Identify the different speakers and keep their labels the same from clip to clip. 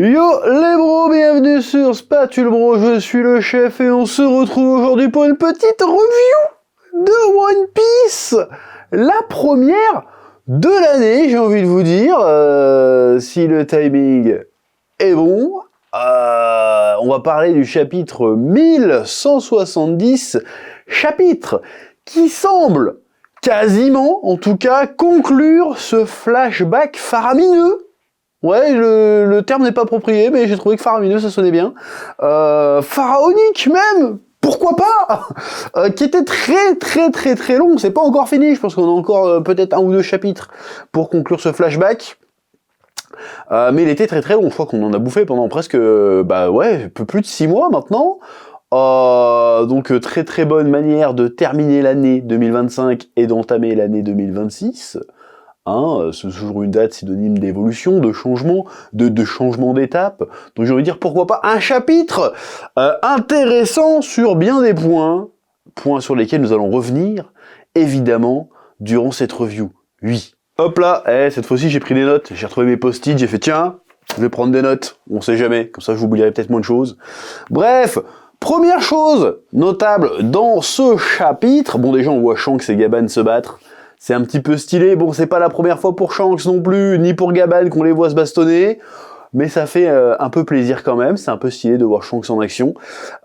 Speaker 1: Yo les bros, bienvenue sur Spatule Bro, je suis le chef et on se retrouve aujourd'hui pour une petite review de One Piece. La première de l'année, j'ai envie de vous dire, si le timing est bon. On va parler du chapitre 1170, chapitre qui semble quasiment, en tout cas, conclure ce flashback faramineux. Ouais, le terme n'est pas approprié, mais j'ai trouvé que faramineux, ça sonnait bien. Pharaonique même, pourquoi pas qui était très long, c'est pas encore fini, je pense qu'on a encore peut-être un ou deux chapitres pour conclure ce flashback. Mais il était très long, je crois qu'on en a bouffé pendant presque, un peu plus de 6 mois maintenant. Donc très bonne manière de terminer l'année 2025 et d'entamer l'année 2026. C'est toujours une date synonyme d'évolution, de changement, de changement d'étape. Donc j'ai envie de dire pourquoi pas un chapitre intéressant sur bien des points sur lesquels nous allons revenir, évidemment, durant cette review. Oui. Hop là, cette fois-ci j'ai pris des notes, j'ai retrouvé mes post-it, j'ai fait tiens, je vais prendre des notes, on sait jamais, comme ça je vous oublierai peut-être moins de choses. Bref, première chose notable dans ce chapitre, bon déjà on voit Shanks et Gaban se battre. C'est un petit peu stylé, bon c'est pas la première fois pour Shanks non plus, ni pour Gaban qu'on les voit se bastonner, mais ça fait un peu plaisir quand même, c'est un peu stylé de voir Shanks en action.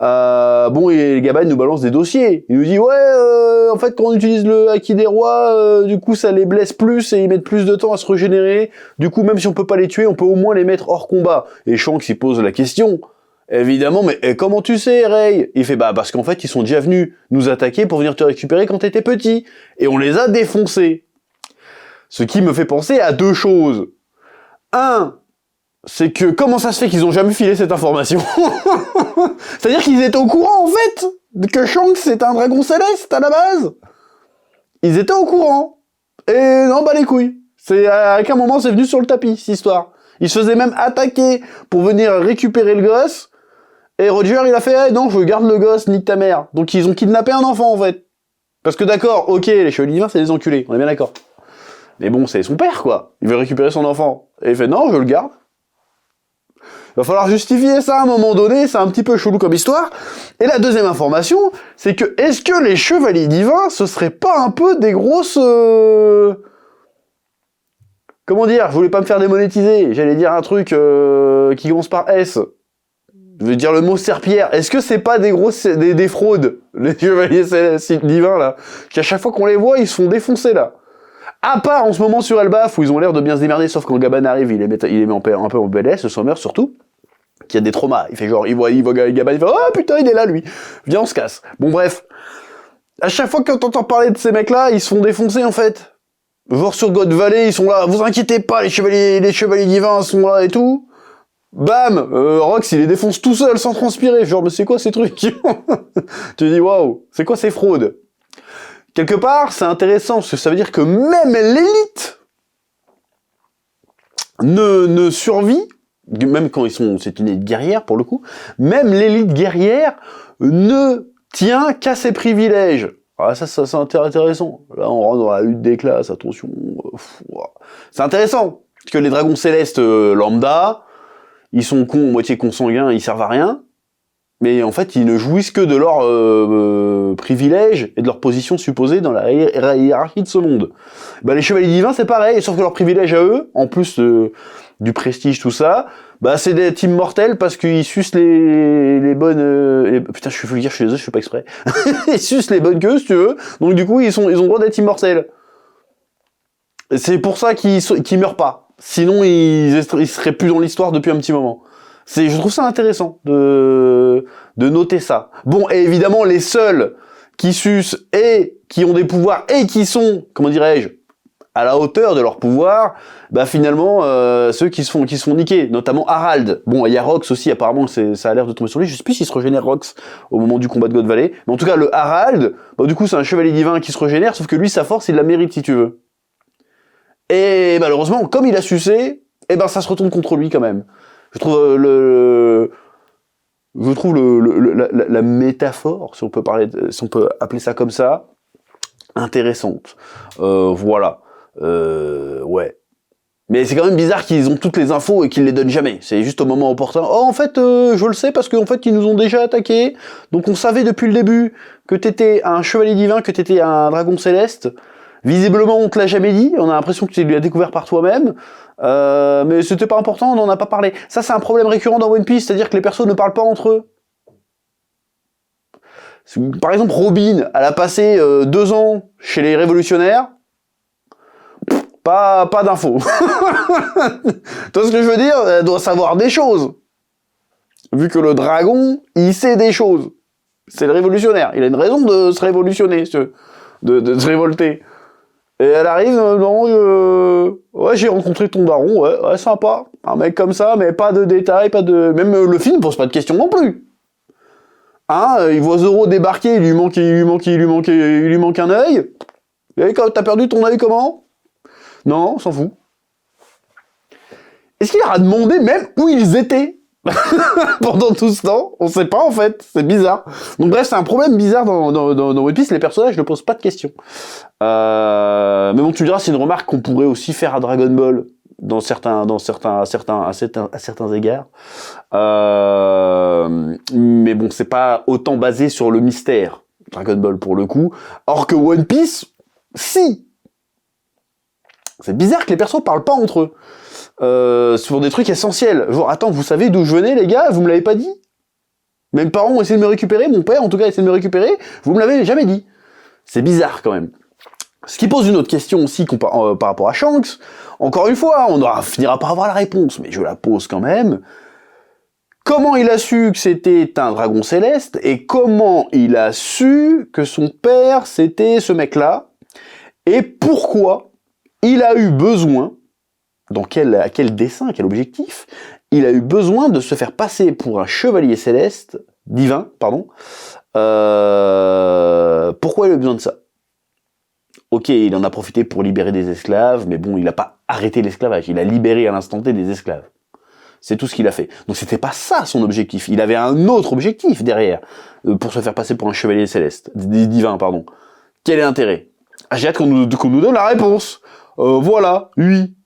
Speaker 1: Et Gaban nous balance des dossiers, il nous dit en fait quand on utilise le Haki des rois, du coup ça les blesse plus et ils mettent plus de temps à se régénérer, du coup même si on peut pas les tuer, on peut au moins les mettre hors combat. Et Shanks il pose la question, évidemment, mais comment tu sais, Ray? Il fait parce qu'en fait, ils sont déjà venus nous attaquer pour venir te récupérer quand t'étais petit. Et on les a défoncés. Ce qui me fait penser à deux choses. Un, c'est que comment ça se fait qu'ils ont jamais filé cette information? C'est-à-dire qu'ils étaient au courant, en fait, que Shanks c'est un dragon céleste, à la base. Ils étaient au courant. Et non, les couilles. À quel moment c'est venu sur le tapis, cette histoire. Ils se faisaient même attaquer pour venir récupérer le gosse. Et Roger, il a fait non, je garde le gosse, nique ta mère. Donc ils ont kidnappé un enfant, en fait. Parce que d'accord, ok, les chevaliers divins, c'est des enculés, on est bien d'accord. Mais bon, c'est son père, quoi. Il veut récupérer son enfant. Et il fait non, je le garde. Il va falloir justifier ça à un moment donné, c'est un petit peu chelou comme histoire. Et la deuxième information, c'est que est-ce que les chevaliers divins, ce serait pas un peu des grosses... Comment dire, je voulais pas me faire démonétiser, j'allais dire un truc qui commence par S. Je veux dire le mot serpillère. Est-ce que c'est pas des grosses des fraudes, les chevaliers divins là, qu'à chaque fois qu'on les voit, ils se font défoncer là. À part en ce moment sur Elbaf où ils ont l'air de bien se démerder, sauf quand Gaban arrive, il les met un peu en BLS, le Sommer surtout, qui a des traumas. Il fait genre, il voit Gaban, il fait oh putain il est là lui. Viens on se casse. Bon bref, à chaque fois que t'entends parler de ces mecs là, ils se font défoncer en fait. Genre sur God Valley, ils sont là, vous inquiétez pas, les chevaliers divins sont là et tout. Bam, Rox il les défonce tout seul sans transpirer, genre mais c'est quoi ces trucs? Tu te dis waouh, c'est quoi ces fraudes? Quelque part c'est intéressant parce que ça veut dire que même l'élite ne survit, même quand c'est une élite guerrière pour le coup, même l'élite guerrière ne tient qu'à ses privilèges. Ah ça c'est intéressant, là on rentre dans la lutte des classes, attention, c'est intéressant, parce que les dragons célestes lambda, ils sont cons, moitié consanguins, ils servent à rien, mais en fait, ils ne jouissent que de leurs privilèges et de leur position supposée dans la hiérarchie de ce monde. Les chevaliers divins, c'est pareil, sauf que leurs privilèges à eux, en plus du prestige, tout ça, c'est des teams mortels parce qu'ils sucent les bonnes... Putain, je suis désolé, je fais pas exprès. Ils sucent les bonnes queues, si tu veux, donc du coup, ils ont le droit d'être immortels. C'est pour ça qu'ils meurent pas. Sinon, ils seraient plus dans l'histoire depuis un petit moment. Je trouve ça intéressant de noter ça. Bon, et évidemment, les seuls qui sucent et qui ont des pouvoirs et qui sont, comment dirais-je, à la hauteur de leur pouvoir, finalement, ceux qui se font niquer, notamment Harald. Bon, il y a Rox aussi, apparemment, ça a l'air de tomber sur lui. Je sais plus s'il se régénère Rox au moment du combat de God Valley. Mais en tout cas, le Harald, du coup, c'est un chevalier divin qui se régénère, sauf que lui, sa force, il la mérite, si tu veux. Et malheureusement, comme il a sucé, ça se retourne contre lui quand même. Je trouve la métaphore, si on peut appeler ça comme ça, intéressante. Voilà. Ouais. Mais c'est quand même bizarre qu'ils ont toutes les infos et qu'ils les donnent jamais. C'est juste au moment opportun. Oh, en fait, je le sais parce qu'en fait, ils nous ont déjà attaqués. Donc on savait depuis le début que t'étais un chevalier divin, que t'étais un dragon céleste. Visiblement, on te l'a jamais dit. On a l'impression que tu l'as découvert par toi-même. Mais c'était pas important, on n'en a pas parlé. Ça, c'est un problème récurrent dans One Piece, c'est-à-dire que les persos ne parlent pas entre eux. Par exemple, Robin, elle a passé 2 ans chez les révolutionnaires. Pas d'infos. Tu vois ce que je veux dire? Elle doit savoir des choses. Vu que le dragon, il sait des choses. C'est le révolutionnaire. Il a une raison de se révolutionner, de se révolter. Et elle arrive, ouais, j'ai rencontré ton baron, ouais, sympa. Un mec comme ça, mais pas de détails, pas de... Même le film pose pas de questions non plus. Hein, il voit Zoro débarquer, il lui manque un œil. Et quand t'as perdu ton œil, comment? Non, on s'en fout. Est-ce qu'il leur a demandé même où ils étaient pendant tout ce temps? On sait pas en fait, c'est bizarre. Donc bref, c'est un problème bizarre dans One Piece, les personnages ne posent pas de questions. Mais bon, tu diras, c'est une remarque qu'on pourrait aussi faire à Dragon Ball, à certains égards. Mais bon, c'est pas autant basé sur le mystère, Dragon Ball pour le coup. Or que One Piece, si. C'est bizarre que les persos parlent pas entre eux. Sur des trucs essentiels. Genre, attends, vous savez d'où je venais, les gars? Vous me l'avez pas dit? Mes parents ont essayé de me récupérer, mon père, en tout cas, a essayé de me récupérer. Vous me l'avez jamais dit. C'est bizarre, quand même. Ce qui pose une autre question aussi par rapport à Shanks. Encore une fois, on finira par avoir la réponse, mais je la pose quand même. Comment il a su que c'était un dragon céleste? Et comment il a su que son père, c'était ce mec-là? Et pourquoi il a eu besoin, à quel dessein, à quel objectif, il a eu besoin de se faire passer pour un chevalier céleste, divin, pardon. Pourquoi il a eu besoin de ça? Ok, il en a profité pour libérer des esclaves, mais bon, il n'a pas arrêté l'esclavage, il a libéré à l'instant T des esclaves. C'est tout ce qu'il a fait. Donc c'était pas ça son objectif, il avait un autre objectif derrière, pour se faire passer pour un chevalier céleste, divin, pardon. Quel est l'intérêt? J'ai hâte qu'on nous donne la réponse. Voilà, oui.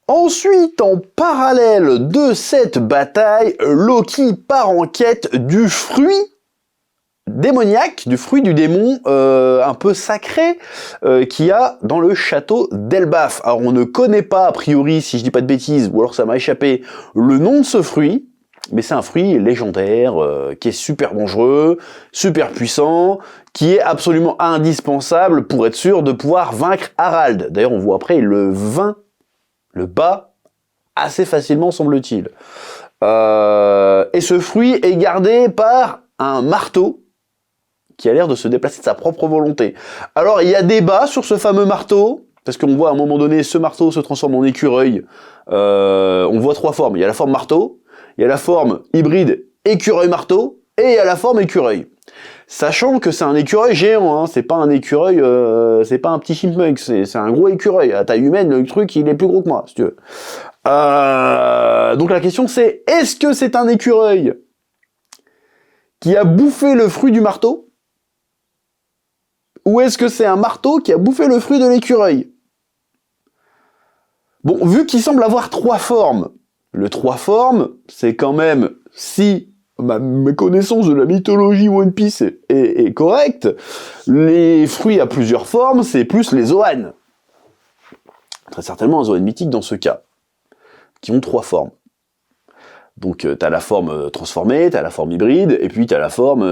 Speaker 1: Ensuite, en parallèle de cette bataille, Loki part en quête du fruit démoniaque, du fruit du démon un peu sacré qu'il y a dans le château d'Elbaf. Alors on ne connaît pas, a priori, si je dis pas de bêtises, ou alors ça m'a échappé, le nom de ce fruit, mais c'est un fruit légendaire, qui est super dangereux, super puissant, qui est absolument indispensable pour être sûr de pouvoir vaincre Harald. D'ailleurs, on voit après, il le bat assez facilement, semble-t-il. Et ce fruit est gardé par un marteau, qui a l'air de se déplacer de sa propre volonté. Alors, il y a débat sur ce fameux marteau, parce qu'on voit à un moment donné, ce marteau se transforme en écureuil. On voit 3 formes. Il y a la forme marteau, il y a la forme hybride écureuil-marteau, et il y a la forme écureuil. Sachant que c'est un écureuil géant, hein, c'est pas un écureuil, c'est pas un petit chipmunk, c'est un gros écureuil. À taille humaine, le truc, il est plus gros que moi, si tu veux. Donc la question c'est, est-ce que c'est un écureuil qui a bouffé le fruit du marteau? Ou est-ce que c'est un marteau qui a bouffé le fruit de l'écureuil? Bon, vu qu'il semble avoir 3 formes, le 3 formes, c'est quand même, si ma connaissance de la mythologie One Piece est correcte, les fruits à plusieurs formes, c'est plus les Zoan. Très certainement un Zoan mythique dans ce cas, qui ont 3 formes. Donc t'as la forme transformée, t'as la forme hybride, et puis t'as la forme...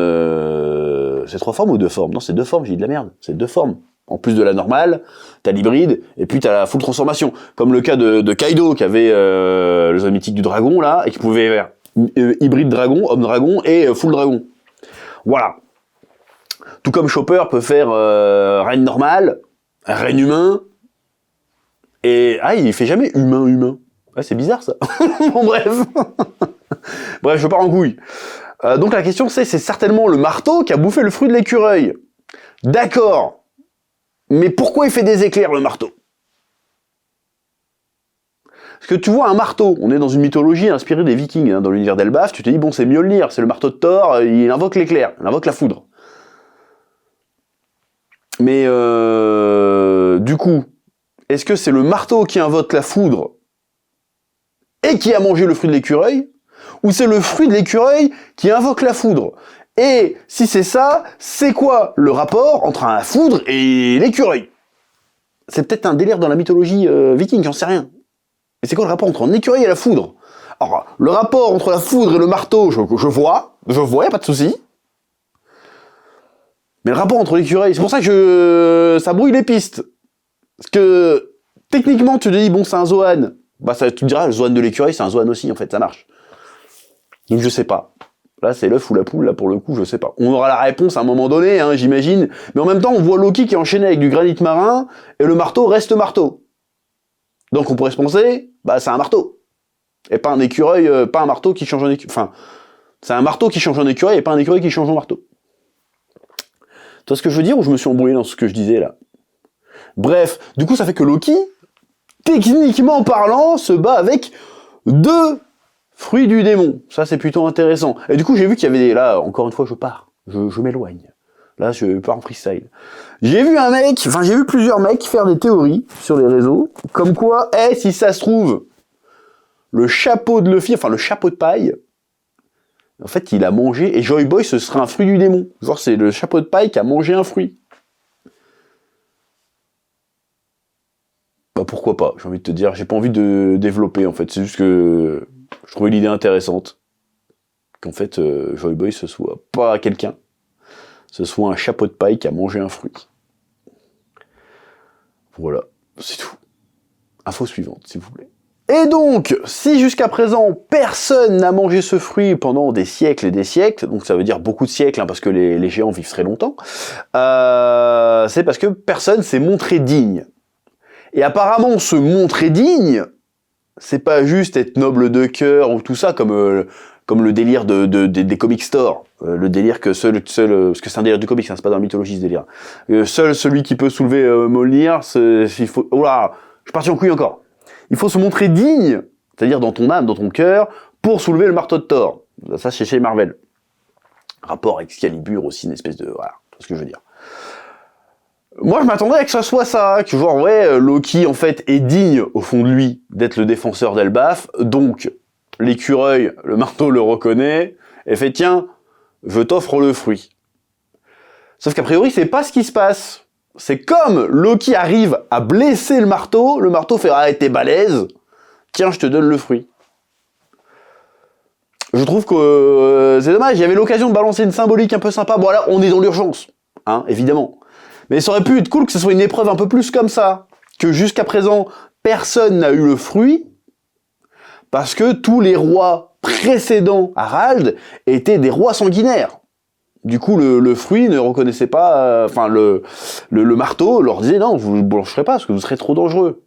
Speaker 1: C'est 3 formes ou 2 formes? Non, c'est 2 formes, j'ai dit de la merde, c'est 2 formes. En plus de la normale, t'as l'hybride, et puis t'as la full transformation. Comme le cas de Kaido, qui avait le Zoan mythique du dragon, là, et qui pouvait faire hybride dragon, homme dragon, et full dragon. Voilà. Tout comme Chopper peut faire reine normale, reine humain, et... Ah, il fait jamais humain. Ouais, c'est bizarre, ça. Bon, bref. Bref, je pars en couille. Donc la question c'est certainement le marteau qui a bouffé le fruit de l'écureuil. D'accord. Mais pourquoi il fait des éclairs, le marteau? Parce que tu vois un marteau, on est dans une mythologie inspirée des Vikings, hein, dans l'univers d'Elbaf, tu te dis, bon, c'est Mjolnir, c'est le marteau de Thor, il invoque l'éclair, il invoque la foudre. Mais du coup, est-ce que c'est le marteau qui invoque la foudre et qui a mangé le fruit de l'écureuil, ou c'est le fruit de l'écureuil qui invoque la foudre? Et si c'est ça, c'est quoi le rapport entre la foudre et l'écureuil? C'est peut-être un délire dans la mythologie viking, j'en sais rien. Mais c'est quoi le rapport entre un écureuil et la foudre? Alors, le rapport entre la foudre et le marteau, je vois, y a pas de souci. Mais le rapport entre l'écureuil, c'est pour ça que ça brouille les pistes. Parce que, techniquement, tu te dis, bon, c'est un zoan. Bah, tu te diras, le zoan de l'écureuil, c'est un zoan aussi, en fait, ça marche. Donc, je sais pas. Là, c'est l'œuf ou la poule, là, pour le coup, je sais pas. On aura la réponse à un moment donné, hein, j'imagine. Mais en même temps, on voit Loki qui est enchaîné avec du granit marin, et le marteau reste marteau. Donc, on pourrait se penser, bah, c'est un marteau. Et pas un écureuil, pas un marteau qui change en écureuil. Enfin, c'est un marteau qui change en écureuil et pas un écureuil qui change en marteau. Tu vois ce que je veux dire ou je me suis embrouillé dans ce que je disais là? Bref, du coup ça fait que Loki, techniquement parlant, se bat avec 2 fruits du démon. Ça c'est plutôt intéressant. Et du coup j'ai vu qu'il y avait là, encore une fois je pars, je m'éloigne. Là je pars en freestyle. J'ai vu plusieurs mecs faire des théories sur les réseaux, comme quoi, si ça se trouve, le chapeau de Luffy, enfin le chapeau de paille, en fait il a mangé, et Joy Boy ce serait un fruit du démon. Genre c'est le chapeau de paille qui a mangé un fruit. Bah pourquoi pas, j'ai envie de te dire, j'ai pas envie de développer en fait, c'est juste que je trouvais l'idée intéressante. Qu'en fait Joy Boy ce soit pas quelqu'un, ce soit un chapeau de paille qui a mangé un fruit. Voilà, c'est tout. Info suivante s'il vous plaît. Et donc, si jusqu'à présent, personne n'a mangé ce fruit pendant des siècles et des siècles, donc ça veut dire beaucoup de siècles, hein, parce que les géants vivent très longtemps, c'est parce que personne s'est montré digne. Et apparemment, se montrer digne, c'est pas juste être noble de cœur ou tout ça, comme le délire des comic stores. Le délire que seul, parce que c'est un délire du comics, hein, c'est pas dans la mythologie ce délire. Seul celui qui peut soulever Mjolnir, il faut... Oh là, je suis parti en couille encore. Il faut se montrer digne, c'est-à-dire dans ton âme, dans ton cœur, pour soulever le marteau de Thor. Ça, c'est chez Marvel. Rapport avec Excalibur aussi, une espèce de... Voilà, c'est ce que je veux dire. Moi, je m'attendrais à que ça soit ça, que genre, ouais, Loki, en fait, est digne, au fond de lui, d'être le défenseur d'Elbaf, donc, l'écureuil, le marteau le reconnaît, et fait, tiens, je t'offre le fruit. Sauf qu'a priori, c'est pas ce qui se passe. C'est comme Loki arrive à blesser le marteau fait « Ah, t'es balèze, tiens, je te donne le fruit ». Je trouve que c'est dommage, il y avait l'occasion de balancer une symbolique un peu sympa. Bon là, on est dans l'urgence, hein, évidemment. Mais ça aurait pu être cool que ce soit une épreuve un peu plus comme ça. Que jusqu'à présent, personne n'a eu le fruit, parce que tous les rois précédents à Harald étaient des rois sanguinaires. Du coup, le fruit ne reconnaissait pas... Enfin, le marteau leur disait « Non, vous ne blancherez pas, parce que vous serez trop dangereux. »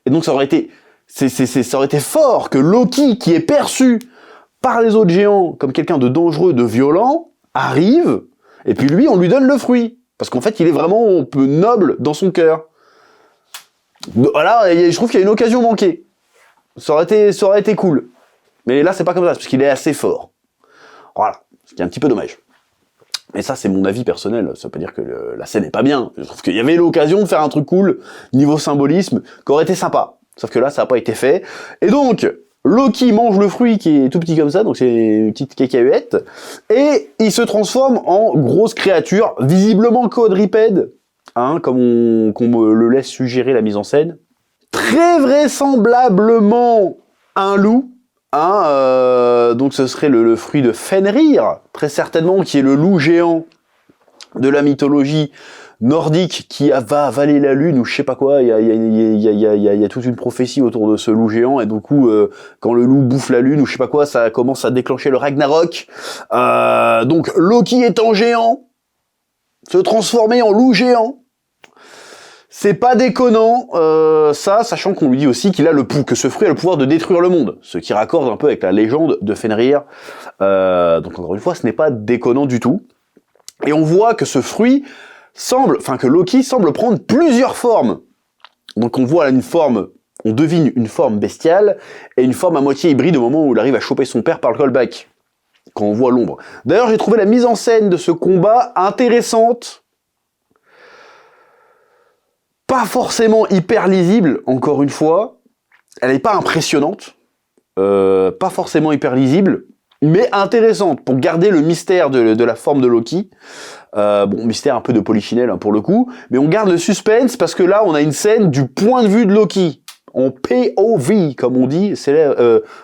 Speaker 1: Et donc, ça aurait été fort que Loki, qui est perçu par les autres géants comme quelqu'un de dangereux, de violent, arrive, et puis lui, on lui donne le fruit. Parce qu'en fait, il est vraiment un peu noble dans son cœur. Voilà, je trouve qu'il y a une occasion manquée. Ça aurait été cool. Mais là, c'est pas comme ça, parce qu'il est assez fort. Voilà, ce qui est un petit peu dommage. Mais ça, c'est mon avis personnel, ça veut pas dire que la scène est pas bien. Je trouve qu'il y avait l'occasion de faire un truc cool, niveau symbolisme, qui aurait été sympa. Sauf que là, ça n'a pas été fait. Et donc, Loki mange le fruit qui est tout petit comme ça, donc c'est une petite cacahuète, et il se transforme en grosse créature, visiblement quadrupède, hein, comme on le laisse suggérer la mise en scène. Très vraisemblablement un loup, hein, donc ce serait le fruit de Fenrir, très certainement, qui est le loup géant de la mythologie nordique qui va avaler la lune ou je sais pas quoi. Il y a toute une prophétie autour de ce loup géant, et du coup quand le loup bouffe la lune ou je sais pas quoi, ça commence à déclencher le Ragnarok. Donc Loki étant géant, se transformer en loup géant, c'est pas déconnant, ça, sachant qu'on lui dit aussi qu'il a que ce fruit a le pouvoir de détruire le monde, ce qui raccorde un peu avec la légende de Fenrir. Donc encore une fois, ce n'est pas déconnant du tout. Et on voit que ce fruit que Loki semble prendre plusieurs formes. Donc on voit on devine une forme bestiale et une forme à moitié hybride au moment où il arrive à choper son père par le callback, quand on voit l'ombre. D'ailleurs, j'ai trouvé la mise en scène de ce combat intéressante. Pas forcément hyper lisible, encore une fois. Elle n'est pas impressionnante. pas forcément hyper lisible, mais intéressante pour garder le mystère de la forme de Loki. Bon, mystère un peu de polichinelle hein, pour le coup, mais on garde le suspense parce que là, on a une scène du point de vue de Loki, en POV, comme on dit,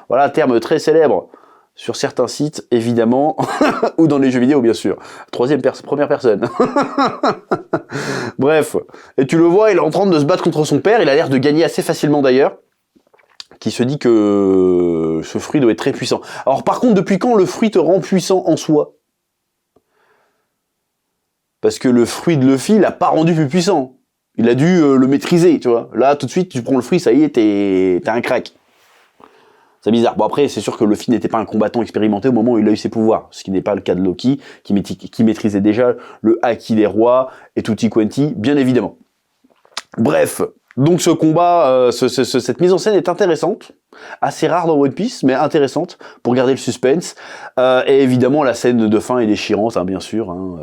Speaker 1: voilà, terme très célèbre sur certains sites, évidemment, ou dans les jeux vidéo, bien sûr. Première personne. Bref, et tu le vois, il est en train de se battre contre son père, il a l'air de gagner assez facilement d'ailleurs, qui se dit que ce fruit doit être très puissant. Alors par contre, depuis quand le fruit te rend puissant en soi ? Parce que le fruit de Luffy l'a pas rendu plus puissant. Il a dû le maîtriser, tu vois. Là, tout de suite, tu prends le fruit, ça y est, t'as un crack. C'est bizarre. Bon après, c'est sûr que Luffy n'était pas un combattant expérimenté au moment où il a eu ses pouvoirs. Ce qui n'est pas le cas de Loki, qui maîtrisait déjà le haki des rois et tutti quanti, bien évidemment. Bref, donc ce combat, cette mise en scène est intéressante. Assez rare dans One Piece, mais intéressante pour garder le suspense. Et évidemment, la scène de fin est déchirante, hein, bien sûr. Hein,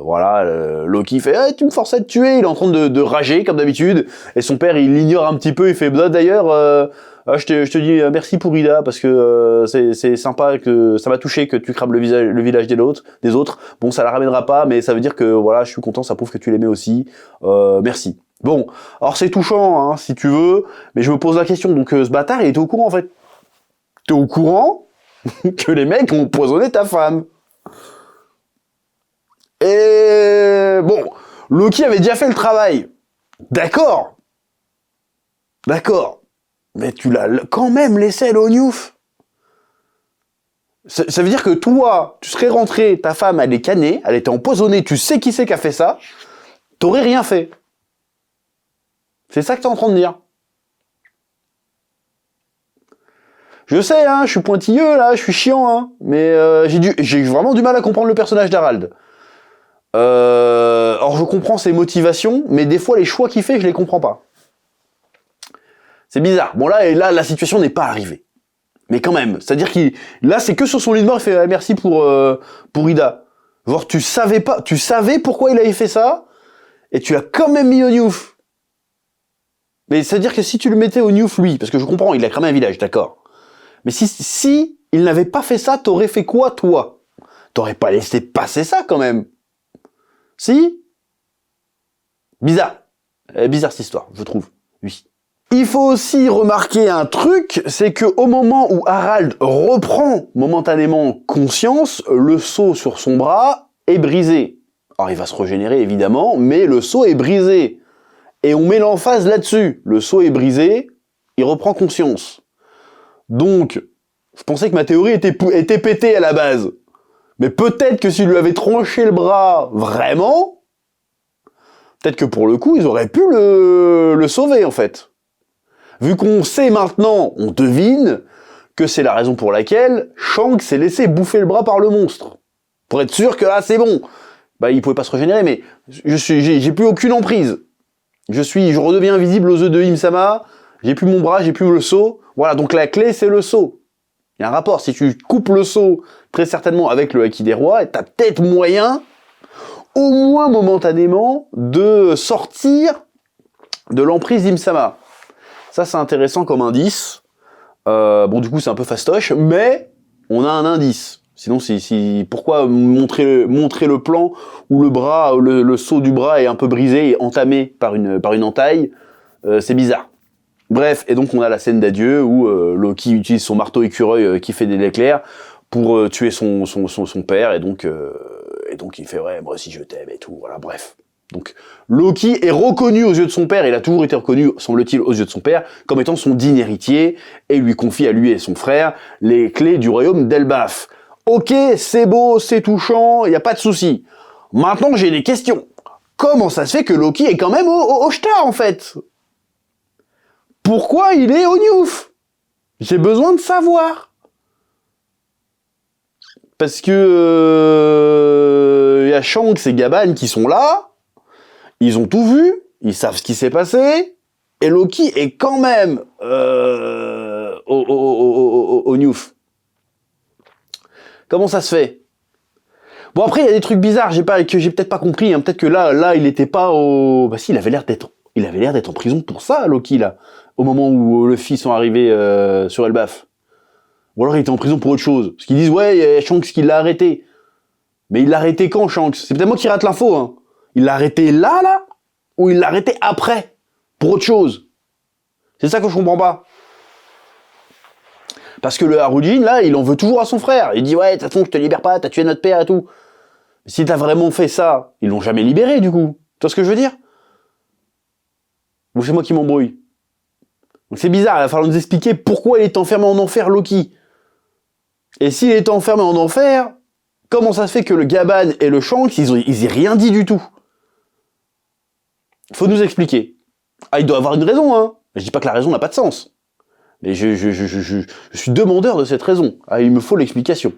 Speaker 1: voilà, Loki fait tu me forces à te tuer », il est en train de rager, comme d'habitude. Et son père, il l'ignore un petit peu, il fait « D'ailleurs, je te dis merci pour Ida, parce que c'est sympa, que ça m'a touché que tu crames le village des autres. Bon, ça la ramènera pas, mais ça veut dire que voilà, je suis content, ça prouve que tu l'aimais aussi. Merci. » Bon, alors c'est touchant, hein, si tu veux, mais je me pose la question, donc ce bâtard, il était au courant, en fait. T'es au courant que les mecs ont empoisonné ta femme. Et bon, Loki avait déjà fait le travail. D'accord. Mais tu l'as quand même laissé à Oniouf. Ça veut dire que toi, tu serais rentré, ta femme, elle est canée, elle était empoisonnée, tu sais qui c'est qui a fait ça, t'aurais rien fait. C'est ça que t'es en train de dire. Je sais, hein, je suis pointilleux, là, je suis chiant, hein, mais j'ai vraiment du mal à comprendre le personnage d'Harald. Alors je comprends ses motivations, mais des fois les choix qu'il fait, je les comprends pas. C'est bizarre. Bon là, la situation n'est pas arrivée. Mais quand même, c'est-à-dire là, c'est que sur son lit de mort, il fait merci pour Ida. Genre, tu savais pourquoi il avait fait ça, et tu l'as quand même mis au Newf. Mais c'est-à-dire que si tu le mettais au Newf, lui, parce que je comprends, il a cramé un village, d'accord. Mais si il n'avait pas fait ça, t'aurais fait quoi, toi ? T'aurais pas laissé passer ça, quand même. Si ? Bizarre. Bizarre cette histoire, je trouve. Oui. Il faut aussi remarquer un truc, c'est que au moment où Harald reprend momentanément conscience, le sceau sur son bras est brisé. Alors il va se régénérer évidemment, mais le sceau est brisé. Et on met l'emphase là-dessus. Le sceau est brisé, il reprend conscience. Donc, je pensais que ma théorie était pétée à la base. Mais peut-être que s'il lui avait tranché le bras vraiment, peut-être que pour le coup, ils auraient pu le sauver en fait. Vu qu'on sait maintenant, on devine que c'est la raison pour laquelle Shanks s'est laissé bouffer le bras par le monstre. Pour être sûr que là, c'est bon. Bah, il pouvait pas se régénérer, mais j'ai plus aucune emprise. Je redeviens invisible aux yeux de Im-sama, j'ai plus mon bras, j'ai plus le seau. Voilà, donc la clé, c'est le seau. Il y a un rapport. Si tu coupes le seau, très certainement avec le haki des rois, t'as peut-être moyen, au moins momentanément, de sortir de l'emprise d'Im-sama. Ça, c'est intéressant comme indice. Bon, du coup, c'est un peu fastoche, mais on a un indice. Sinon, pourquoi montrer le plan où le bras, le seau du bras est un peu brisé et entamé par une entaille, c'est bizarre. Bref, et donc on a la scène d'adieu où Loki utilise son marteau écureuil qui fait des éclairs pour tuer son père, et donc il fait ouais, moi aussi je t'aime et tout. Voilà, bref. Donc Loki est reconnu aux yeux de son père, il a toujours été reconnu, semble-t-il, aux yeux de son père, comme étant son digne héritier, et lui confie à lui et son frère les clés du royaume d'Elbaf. Ok, c'est beau, c'est touchant, y a pas de souci. Maintenant j'ai des questions. Comment ça se fait que Loki est quand même au Star en fait ? Pourquoi il est au Newf ? J'ai besoin de savoir. Parce que y a Shanks et Gaban qui sont là. Ils ont tout vu, ils savent ce qui s'est passé, et Loki est quand même au Newf. Comment ça se fait ? Bon, après, il y a des trucs bizarres que j'ai peut-être pas compris. Hein. Peut-être que là, il était pas au... Bah si, il avait l'air d'être en prison pour ça, Loki, là, au moment où les filles sont arrivées sur Elbaf. Ou alors il était en prison pour autre chose. Parce qu'ils disent, ouais, il y a Shanks qui l'a arrêté. Mais il l'a arrêté quand, Shanks? C'est peut-être moi qui rate l'info, hein. Il l'a arrêté là? Ou il l'a arrêté après? Pour autre chose? C'est ça que je comprends pas. Parce que le Harujin, là, il en veut toujours à son frère. Il dit, ouais, de toute façon, je te libère pas, t'as tué notre père et tout. Mais si t'as vraiment fait ça, ils l'ont jamais libéré, du coup. Tu vois ce que je veux dire? Ou c'est moi qui m'embrouille? Donc c'est bizarre, il va falloir nous expliquer pourquoi il est enfermé en enfer, Loki. Et s'il est enfermé en enfer, comment ça se fait que le Gaban et le Shanks, ils aient rien dit du tout? Faut nous expliquer. Ah, il doit avoir une raison, hein. Je dis pas que la raison n'a pas de sens. Mais je suis demandeur de cette raison. Ah, il me faut l'explication.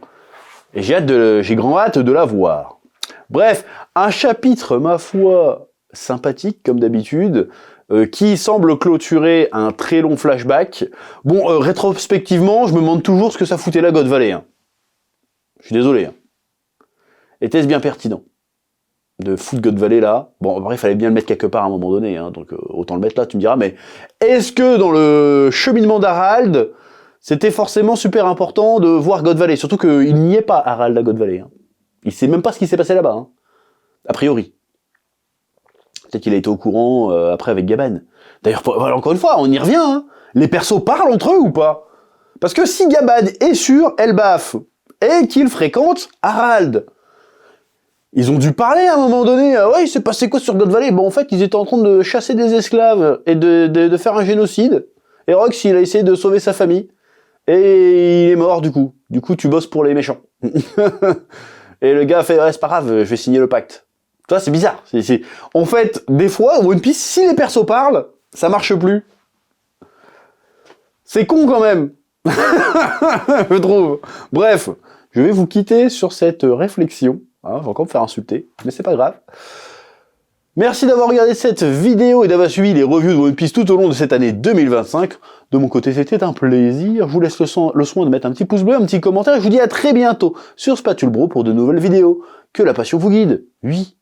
Speaker 1: Et j'ai grand hâte de la voir. Bref, un chapitre, ma foi, sympathique, comme d'habitude, qui semble clôturer un très long flashback. Bon, rétrospectivement, je me demande toujours ce que ça foutait là, God Valley. Hein. Je suis désolé. Hein. Était-ce bien pertinent de foutre God Valley là? Bon, après, il fallait bien le mettre quelque part à un moment donné, hein, donc autant le mettre là, tu me diras, mais est-ce que dans le cheminement d'Harald, c'était forcément super important de voir God Valley? Surtout qu'il n'y est pas, Harald, à God Valley. Hein. Il sait même pas ce qui s'est passé là-bas, hein. A priori. Peut-être qu'il a été au courant après avec Gaban. D'ailleurs, encore une fois, on y revient, hein. Les persos parlent entre eux ou pas? Parce que si Gaban est sur Elbaf et qu'il fréquente Harald, ils ont dû parler à un moment donné. Ouais, il s'est passé quoi sur God Valley? Bon, en fait, ils étaient en train de chasser des esclaves et de faire un génocide. Et Rox, il a essayé de sauver sa famille. Et il est mort, du coup. Du coup, tu bosses pour les méchants. Et le gars fait, ouais, c'est pas grave, je vais signer le pacte. Tu vois, c'est bizarre. En fait, des fois, One Piece, si les persos parlent, ça marche plus. C'est con quand même. Je trouve. Bref, je vais vous quitter sur cette réflexion. Hein, je vais encore me faire insulter, mais c'est pas grave. Merci d'avoir regardé cette vidéo et d'avoir suivi les reviews de One Piece tout au long de cette année 2025. De mon côté, c'était un plaisir. Je vous laisse le soin de mettre un petit pouce bleu, un petit commentaire. Et je vous dis à très bientôt sur Spatule Bro pour de nouvelles vidéos. Que la passion vous guide. Oui.